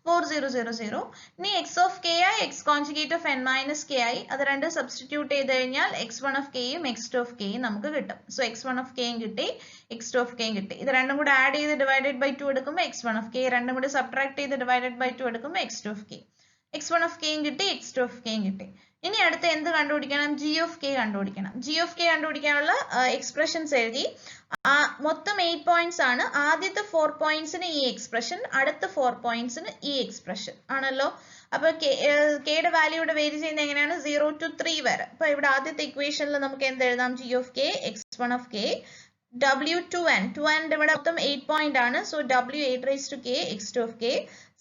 4000. ഇനി x of k ആയി x conjugate of n minus k ആയി അത് രണ്ട് സബ്സ്റ്റിറ്റ്യൂട്ട് ചെയ്ത് കഴിഞ്ഞാൽ x1 of k യും x2 of k യും നമുക്ക് കിട്ടും. സോ x1 of k യും കിട്ടി x2 of k യും കിട്ടി. ഇത് രണ്ടും കൂടെ ആഡ് ചെയ്ത് ഡിവൈഡഡ് ബൈ 2 എടുക്കുമ്പോൾ x1 of k, രണ്ടും കൂടെ സബ്ട്രാക്ട് ചെയ്ത് ഡിവൈഡഡ് ബൈ 2 എടുക്കുമ്പോൾ x2 of k. x1 of k കിട്ടി, x2 of k കിട്ടി. ഇനി അടുത്ത എന്ത് കണ്ടുപിടിക്കണം? g of k കണ്ടുപിടിക്കണം. g of k കണ്ടുപിടിക്കാനുള്ള എക്സ്പ്രഷൻസ് എഴുതി. മൊത്തം 8 പോയിന്റ്സ് ആണ്. ആദ്യത്തെ 4 പോയിന്റ്സിന് ഈ എക്സ്പ്രഷൻ, അടുത്ത 4 പോയിന്റ്സിന് ഈ എക്സ്പ്രഷൻ ആണല്ലോ. അപ്പൊ കെയുടെ വാല്യൂ ഇവിടെ വേരി ചെയ്യുന്നത് എങ്ങനെയാണ്? 0 to 3 വരെ. അപ്പൊ ഇവിടെ ആദ്യത്തെ ഇക്വേഷനിൽ നമുക്ക് എന്ത് എഴുതാം? g of k x1 of k w2n, 2n ഇവിടെ മൊത്തം 8 പോയിന്റ് ആണ്. So w8 raised to k x2 of k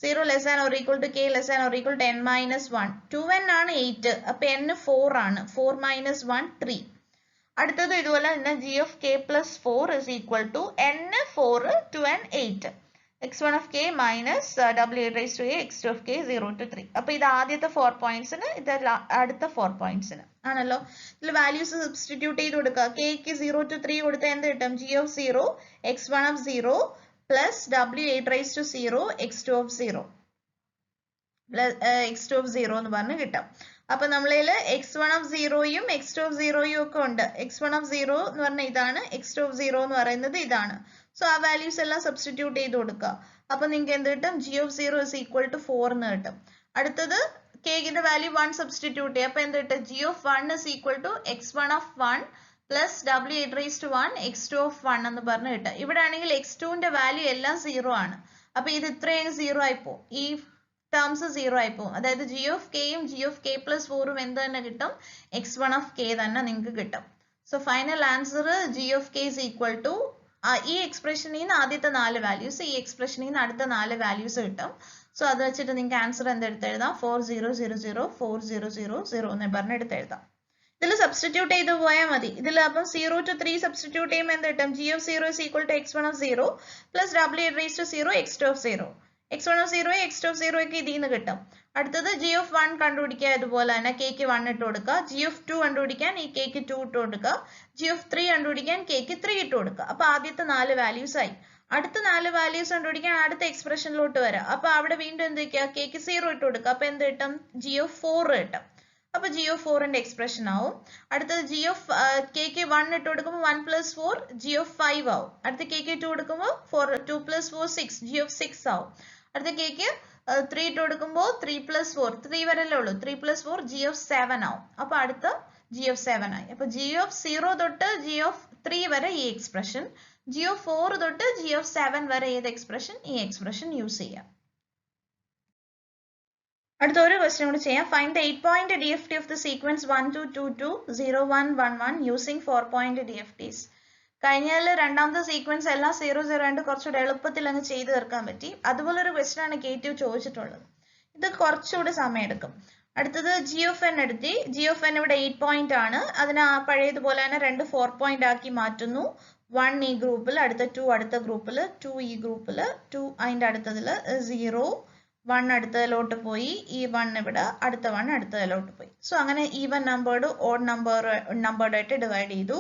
0 less than or equal to k less than or equal to n minus 1. 2n ആണ് 8, അപ്പൊ n 4 ആണ്. 4 minus 1 3. അടുത്തത് ഇതുപോലെ തന്നെ g of k plus 4 is equal to n 4 2n 8. x1 of k minus w8 raised to k x2 of k 0 to 3. അപ്പൊ ഇത് ആദ്യത്തെ 4 പോയിന്റ്സിന്, ഇത് അടുത്ത 4 പോയിന്റ്സിന് ആണല്ലോ. ഇതിൽ വാല്യൂസ് സബ്സ്റ്റിറ്റ്യൂട്ട് ചെയ്ത് കൊടുക്കുക. k ക്ക് 0 to 3 കൊടുത്താൽ എന്ത് കിട്ടും? g of 0 x1 of 0 plus w8 raised to 0 x2 of 0 plus x2 of 0 എന്ന് പറഞ്ഞ് കിട്ടും. അപ്പൊ നമ്മളിൽ x1 of 0യും x2 of 0യും ഒക്കെ ഉണ്ട്. x1 of 0 എന്ന് പറഞ്ഞാൽ ഇതാണ്, x2 of 0 എന്ന് പറയുന്നത് ഇതാണ്. സോ ആ വാല്യൂസ് എല്ലാം സബ്സ്റ്റിറ്റ്യൂട്ട് ചെയ്ത് കൊടുക്കുക. അപ്പൊ നിങ്ങൾക്ക് എന്ത് കിട്ടും? g of 0 is equal to 4 എന്ന് കിട്ടും. അടുത്തത് k ന്റെ വാല്യൂ 1 സബ്സ്റ്റിറ്റ്യൂട്ട് ചെയ്യുക. അപ്പൊ എന്ത് കിട്ടും? g of 1 is equal to x1 of 1 plus w8 raised to 1 x2 of 1 എന്ന് പറഞ്ഞ് കിട്ടും. ഇവിടെ ആണെങ്കിൽ x2 ന്റെ വാല്യൂ എല്ലാം 0 ആണ്. അപ്പൊ ഇത് ഇത്രയും 0 ആയിപ്പോ, ഈ ടേംസ് 0 ആയിപ്പോ. അതായത് g of k യും g of k plus 4ഉം എന്ത് തന്നെ കിട്ടും? x1 of k തന്നെ നിങ്ങൾക്ക് കിട്ടും. So final answer g of k is equal to ഈ എക്സ്പ്രഷനിൽ നിന്ന് ആദ്യത്തെ 4 വാല്യൂസ്, ഈ എക്സ്പ്രഷനിൽ നിന്ന് അടുത്ത 4 വാല്യൂസ് കിട്ടും. സോ അത് വെച്ചിട്ട് നിങ്ങൾക്ക് ആൻസർ എന്തെടുത്ത് എഴുതാം? 4000 4000 എന്ന് പറഞ്ഞ് എടുത്ത് എഴുതാം. ഇതിൽ സബ്സ്റ്റിറ്റ്യൂട്ട് ചെയ്ത് പോയാൽ മതി. ഇതിൽ അപ്പം 0 to 3 സബ്സ്റ്റിറ്റ്യൂട്ട് ചെയ്യുമ്പോൾ എന്ത് കിട്ടും? g of 0 is equal to x1 of 0 plus w8 raised to 0 x2 of 0. x1 of 0 x2 of 0 ഒക്കെ ഇതിൽ നിന്ന് കിട്ടും. അടുത്തത് g of 1 കണ്ടുപിടിക്കുക. ഇതുപോലെ തന്നെ k ക്ക് 1 ഇട്ട് കൊടുക്കുക. g of 2 കണ്ടുപിടിക്കാൻ ഈ k ക്ക് 2 ഇട്ട് കൊടുക്കുക. g of 3 കണ്ടുപിടിക്കാൻ k ക്ക് 3 ഇട്ട് കൊടുക്കുക. അപ്പൊ ആദ്യത്തെ 4 വാല്യൂസ് ആയി. അടുത്ത 4 വാല്യൂസ് കണ്ടുപിടിക്കാൻ അടുത്ത എക്സ്പ്രഷനിലോട്ട് വരാം. അപ്പൊ അവിടെ വീണ്ടും എന്ത് വെക്കുക? k ക്ക് 0 ഇട്ട് കൊടുക്കുക. അപ്പൊ എന്ത് കിട്ടും? g of 4 കിട്ടും. അപ്പൊ g of 4ന്റെ എക്സ്പ്രഷൻ ആവും. അടുത്തത് g of k ക്ക് 1 ഇട്ട് കൊടുക്കുമ്പോൾ 1 plus 4 g of 5 ആവും. അടുത്ത k ക്ക് 2 കൊടുക്കുമ്പോൾ 2 plus 4 6 g of 6 ആവും. അടുത്ത k ക്ക് 3 ഇട്ട് കൊടുക്കുമ്പോൾ 3 plus 4 3 വരല്ലേ ഉള്ളൂ, 3 plus 4 g of 7 ആവും. അപ്പൊ അടുത്ത g of 7 ആയി. അപ്പൊ g of 0 തൊട്ട് g of 3 വരെ ഈ എക്സ്പ്രഷൻ, g of 4 തൊട്ട് g of 7 വരെ ഏത് എക്സ്പ്രഷൻ? ഈ എക്സ്പ്രഷൻ യൂസ് ചെയ്യാം. അടുത്ത ഒരു ക്വസ്റ്റ്യൻ കൂടി ചെയ്യാം. Find the 8-point DFT of the sequence 1 2 2 2 0 1 1 1 using 4-point DFTs. കഴിഞ്ഞാൽ രണ്ടാമത്തെ സീക്വൻസ് എല്ലാം 0 0 ആയിട്ട് കുറച്ചുകൂടെ എളുപ്പത്തിൽ അങ്ങ് ചെയ്തു തീർക്കാൻ പറ്റി. അതുപോലെ ഒരു ക്വസ്റ്റ്യൻ ആണ് K2 ചോദിച്ചിട്ടുള്ളത്. ഇത് കുറച്ചുകൂടി സമയം എടുക്കും. അടുത്തത് g of n എടുത്തി. g of n ഇവിടെ 8 പോയിന്റ് ആണ്. അതിനെ പഴയതുപോലെ തന്നെ 2 4 പോയിന്റ് ആക്കി മാറ്റുന്നു. 1 ഈ ഗ്രൂപ്പിൽ, അടുത്ത 2 അടുത്ത ഗ്രൂപ്പിൽ, 2 ഈ ഗ്രൂപ്പിൽ, 2 അതിന്റെ അടുത്തതിൽ 0 1 അടുത്തതിലോട്ട് പോയി, ഈ 1 ഇവിടെ, അടുത്ത 1 അടുത്തതിലോട്ട് പോയി. സോ അങ്ങനെ ഈവൻ നമ്പേർഡ് ഓഡ് നമ്പേർഡ് ആയിട്ട് ഡിവൈഡ് ചെയ്തു.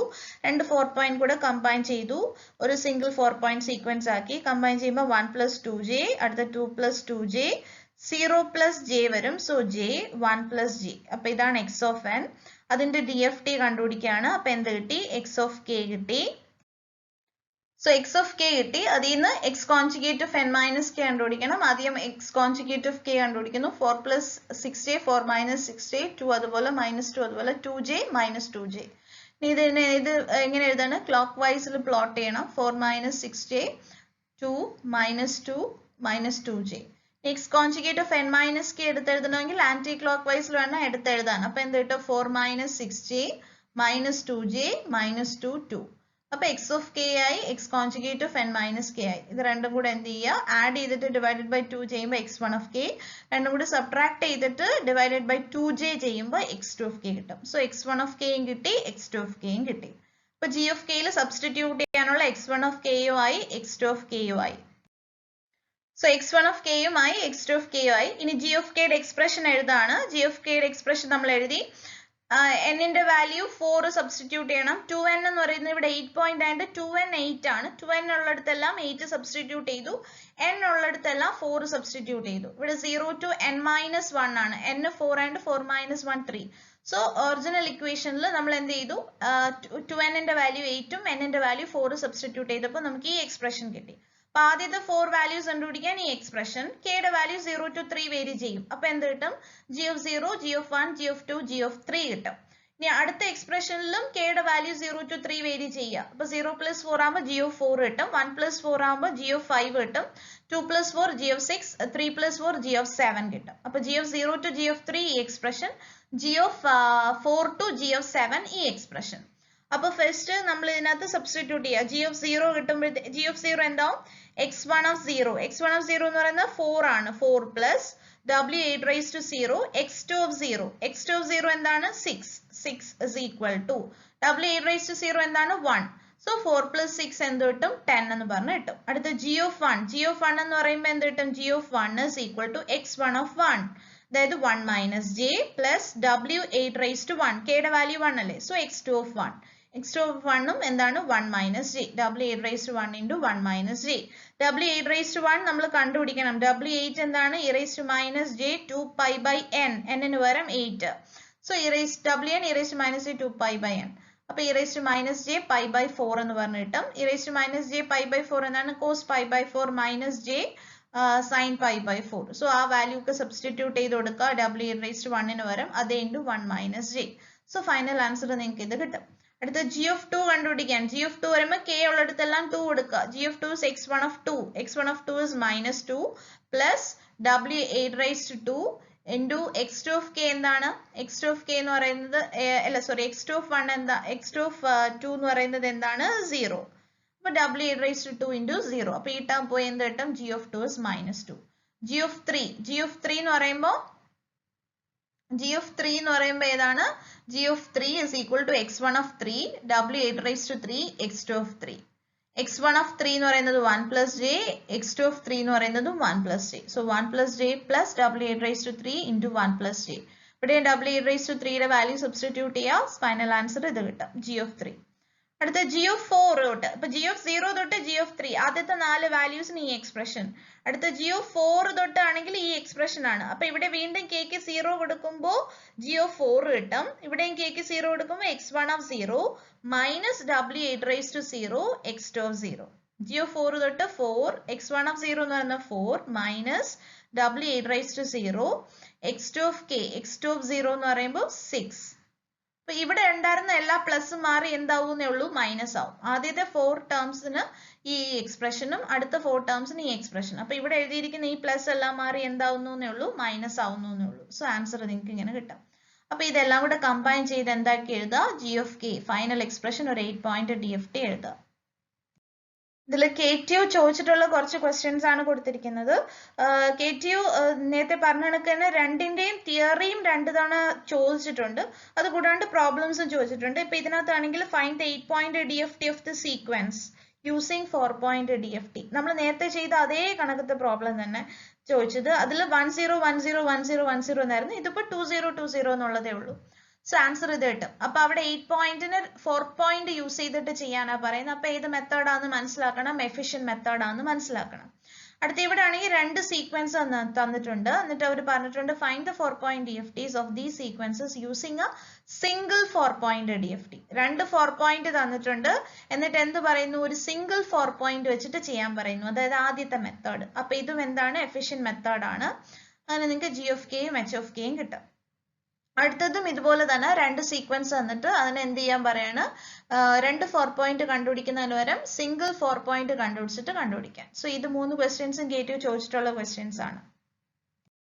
2 4 പോയിന്റ് കൂടെ കമ്പൈൻ ചെയ്തു, ഒരു സിംഗിൾ 4 പോയിന്റ് സീക്വൻസ് ആക്കി. കമ്പൈൻ ചെയ്യുമ്പോൾ 1 plus 2j, അടുത്ത 2 plus 2j, 0 plus j വരും. So j 1 plus j. അപ്പൊ ഇതാണ് x of n. അതിന്റെ DFT കണ്ടുപിടിക്കുകയാണ്. അപ്പൊ എന്ത് കിട്ടി? x of k കിട്ടി. സോ x of k കിട്ടി. അതിൽ നിന്ന് x conjugate of n minus k കണ്ടുപിടിക്കണം. ആദ്യം x conjugate of k കണ്ടുപിടിക്കുന്നു. 4 plus 6j 4 minus 6j 2 അതുപോലെ minus 2 അതുപോലെ 2j minus 2j. ഇത് എങ്ങനെ എഴുതാണ്? ക്ലോക്ക് വൈസിൽ പ്ലോട്ട് ചെയ്യണം. 4 minus 6j 2 minus 2 minus 2j. x conjugate of n minus k എടുത്തെഴുതണമെങ്കിൽ ആന്റി ക്ലോക്ക് വൈസിൽ വേണം എടുത്തെഴുതാൻ. അപ്പൊ എന്ത് കിട്ടും? 4 minus 6j minus 2j minus 2 2. അപ്പൊ x of k ആയി, x conjugate of n minus k ആയി. ഇത് രണ്ടും കൂടെ എന്ത് ചെയ്യുക? ആഡ് ചെയ്തിട്ട് ഡിവൈഡഡ് ബൈ 2 ചെയ്യുമ്പോൾ x1 of k, രണ്ടും കൂടെ സബ്ട്രാക്ട് ചെയ്തിട്ട് ഡിവൈഡഡ് ബൈ 2j ചെയ്യുമ്പോൾ x2 of k കിട്ടും. സോ x1 of k യും കിട്ടി, x2 of k യും കിട്ടി. അപ്പൊ g of k യിൽ സബ്സ്റ്റിറ്റ്യൂട്ട് ചെയ്യാനുള്ള x1 of k യും ആയി, x2 of k യും ആയി. സോ x1 of k യും ആയി, x2 of k യും ആയി. ഇനി g of k യുടെ എക്സ്പ്രഷൻ എഴുതാണ്. g of k യുടെ എക്സ്പ്രഷൻ നമ്മൾ എഴുതി. n ന്റെ വാല്യൂ 4 സബ്സ്റ്റിറ്റ്യൂട്ട് ചെയ്യണം. 2n എന്ന് പറയുന്നത് ഇവിടെ 8 പോയിന്റ് ആയിട്ട് 2n 8 ആണ്. 2n ഉള്ളിടത്തെല്ലാം 8 സബ്സ്റ്റിറ്റ്യൂട്ട് ചെയ്തു. n ഉള്ളിടത്തെല്ലാം 4 സബ്സ്റ്റിറ്റ്യൂട്ട് ചെയ്തു. ഇവിടെ 0 to n minus 1 ആണ്. n 4 and 4 minus 1 3. So original ഇക്വേഷനിൽ നമ്മൾ എന്ത് ചെയ്തു? 2n ന്റെ വാല്യൂ 8ഉം n ന്റെ വാല്യൂ 4 സബ്സ്റ്റിറ്റ്യൂട്ട് ചെയ്തപ്പോൾ നമുക്ക് ഈ എക്സ്പ്രഷൻ കിട്ടി. അപ്പൊ ആദ്യത്തെ 4 വാല്യൂസ് കണ്ടുപിടിക്കാൻ ഈ എക്സ്പ്രഷൻ കെയുടെ വാല്യൂ 0 to 3 വേരി ചെയ്യും. അപ്പൊ എന്ത് കിട്ടും? g of 0, g of 1, g of 2, g of 3 കിട്ടും. ഇനി അടുത്ത എക്സ്പ്രഷനിലും കെയുടെ വാല്യൂ 0 to 3 വേരി ചെയ്യുക. അപ്പൊ 0 plus 4 ആകുമ്പോൾ g of 4 കിട്ടും, 1 plus 4 ആകുമ്പോൾ g of 5 കിട്ടും, 2 plus 4 g of 6, 3 plus 4 g of 7 കിട്ടും. അപ്പൊ g of 0 to g of 3 ഈ expression, g of 4 to g of 7 ഈ എക്സ്പ്രഷൻ. അപ്പൊ ഫസ്റ്റ് നമ്മൾ ഇതിനകത്ത് സബ്സ്റ്റിറ്റ്യൂട്ട് ചെയ്യുക. g of 0 കിട്ടുമ്പോഴത്തെ g of 0 എന്താവും? x1 of 0. x1 of 0 എന്ന് പറയുന്നത് 4 ആണ്. 4 plus w8 raised to 0, x2 of 0. x2 of 0 എന്താണ്? 6. 6 is equal to w8 raised to 0 എന്താണ്? 1. So 4 plus 6 എന്ത് കിട്ടും? 10 എന്ന് പറഞ്ഞ് കിട്ടും. അടുത്ത g of 1. g of 1 എന്ന് പറയുമ്പോൾ എന്ത് കിട്ടും? g of 1 is equal to x1 of 1. അതായത് 1 minus j plus w8 raised to 1. k യുടെ വാല്യൂ 1 അല്ലേ? So x2 of 1. x2 of 1 ഉം എന്താണ്? 1 minus j. w8 raised to 1 into 1 minus j. w8 raised to 1 നമ്മൾ കണ്ടുപിടിക്കണം. w8 എന്താണ്? e raised to minus j 2 pi by n. n ന് പകരം 8. So wn e raised to minus j 2 pi by n. അപ്പൊ e raised to minus j pi by 4 എന്ന് പറഞ്ഞു കിട്ടും. e raised to minus j pi by 4 എന്താണ്? cos pi by 4 minus j sin pi by 4. So ആ value ഒക്കെ substitute ചെയ്ത് കൊടുക്കുക. w8 raised to 1 ന് പകരം അതേ into 1 minus j. So final answer നിങ്ങൾക്ക് ഇത് കിട്ടും. അടുത്ത g of 2 കണ്ടുപിടിക്കാൻ. g of 2 വരുമ്പോൾ k ഉള്ളിടത്തെല്ലാം 2 കൊടുക്കുക. g of 2 is x1 of 2. x1 of 2 is minus 2 plus w8 raised to 2 into x2 of k എന്താണ്? x2 of k എന്ന് പറയുന്നത് അല്ല സോറി x2 of 1 എന്താ? x2 of 2 എന്ന് പറയുന്നത് എന്താണ്? 0. അപ്പൊ w8 raised to 2 into 0. അപ്പൊ ഈ ടേം പോയി എന്ത് കിട്ടും? g of 2 is minus 2. g of 3. g of 3 എന്ന് പറയുമ്പോൾ ഏതാണ്? g of 3 is equal to x1 of 3, w8 raised to 3, x2 of 3. x1 of 3 എന്ന് പറയുന്നത് 1 plus j, x2 of 3 എന്ന് പറയുന്നത് 1 plus j. So 1 plus j plus w8 raised to 3 into 1 plus j. ഇവിടെ w8 raised to 3 യുടെ value substitute ചെയ്യുക. Final answer ഇത് കിട്ടും, g of 3. അടുത്ത g of 4 തൊട്ട്. അപ്പൊ g of 0 തൊട്ട് g of 3 ആദ്യത്തെ 4 വാല്യൂസിന് ഈ എക്സ്പ്രഷൻ. അടുത്ത g of 4 തൊട്ട് ആണെങ്കിൽ ഈ എക്സ്പ്രഷൻ ആണ്. അപ്പൊ ഇവിടെ വീണ്ടും k ക്ക് 0 കൊടുക്കുമ്പോൾ g of 4 കിട്ടും. ഇവിടെയും k ക്ക് 0 കൊടുക്കുമ്പോൾ x1 of 0 minus w8 raised to 0, x2 of 0. g of 4 തൊട്ട് 4, x1 of 0 എന്ന് പറയുന്നത് 4 minus w8 raised to 0, x2 of k, x2 of 0 എന്ന് പറയുമ്പോൾ 6. അപ്പൊ ഇവിടെ ഉണ്ടായിരുന്ന എല്ലാ പ്ലസും മാറി എന്താവുന്നേ ഉള്ളൂ? മൈനസ് ആവും. ആദ്യത്തെ 4 ടേംസിന് ഈ എക്സ്പ്രഷനും അടുത്ത 4 ടേംസിന് ഈ എക്സ്പ്രഷൻ. അപ്പൊ ഇവിടെ എഴുതിയിരിക്കുന്ന ഈ പ്ലസ് എല്ലാം മാറി എന്താവുന്നേ ഉള്ളൂ? മൈനസ് ആവുന്നേ ഉള്ളൂ. സോ ആൻസർ നിങ്ങൾക്ക് ഇങ്ങനെ കിട്ടും. അപ്പൊ ഇതെല്ലാം കൂടെ കമ്പൈൻ ചെയ്ത് എന്താക്കി എഴുതുക? g of k final expression ഒരു 8 പോയിന്റ് DFT എഴുതുക. ഇതിൽ KTU ചോദിച്ചിട്ടുള്ള കുറച്ച് ക്വസ്റ്റ്യൻസ് ആണ് കൊടുത്തിരിക്കുന്നത്. KTU നേരത്തെ പറഞ്ഞ കണക്ക് തന്നെ രണ്ടിന്റെയും തിയറിയും 2 തവണ ചോദിച്ചിട്ടുണ്ട്. അത് കൂടാണ്ട് പ്രോബ്ലംസും ചോദിച്ചിട്ടുണ്ട്. ഇപ്പൊ ഇതിനകത്താണെങ്കിൽ find the 8 point DFT of the sequence using 4 point DFT. നമ്മൾ നേരത്തെ ചെയ്ത അതേ കണക്കത്തെ പ്രോബ്ലം തന്നെ ചോദിച്ചത്. അതിൽ 10 10 10 10 എന്നായിരുന്നു. ഇതിപ്പോ 20 20 എന്നുള്ളതേ ഉള്ളൂ. സോ ആൻസർ ഇത് കിട്ടും. അപ്പൊ അവിടെ 8 പോയിന്റിന് 4 പോയിന്റ് യൂസ് ചെയ്തിട്ട് ചെയ്യാനാ പറയുന്നത്. അപ്പൊ ഏത് മെത്തേഡാന്ന് മനസ്സിലാക്കണം, എഫിഷ്യന്റ് മെത്തേഡാന്ന് മനസ്സിലാക്കണം. അടുത്ത ഇവിടെ ആണെങ്കിൽ 2 സീക്വൻസ് തന്നിട്ടുണ്ട്. എന്നിട്ട് അവർ പറഞ്ഞിട്ടുണ്ട് find the 4 point DFTs of these sequences using A single 4 point DFT. 2 4 point തന്നിട്ടുണ്ട്. എന്നിട്ട് എന്ത് പറയുന്നു? ഒരു സിംഗിൾ 4 പോയിന്റ് വെച്ചിട്ട് ചെയ്യാൻ പറയുന്നു. അതായത് ആദ്യത്തെ മെത്തേഡ്. അപ്പൊ ഇതും എന്താണ്? എഫിഷ്യന്റ് മെത്തേഡ് ആണ്. അങ്ങനെ നിങ്ങൾക്ക് g of k യും h of k യും കിട്ടും. അടുത്തതും ഇതുപോലെ തന്നെ 2 സീക്വൻസ് തന്നിട്ട് അതിന് എന്ത് ചെയ്യാൻ പറയാണ്? 2 4 പോയിന്റ് കണ്ടുപിടിക്കുന്നതിന് പകരം സിംഗിൾ 4 പോയിന്റ് കണ്ടുപിടിച്ചിട്ട് കണ്ടുപിടിക്കാൻ. സോ ഇത് 3 ക്വസ്റ്റ്യൻസും KTU ചോദിച്ചിട്ടുള്ള ക്വസ്റ്റ്യൻസ് ആണ്.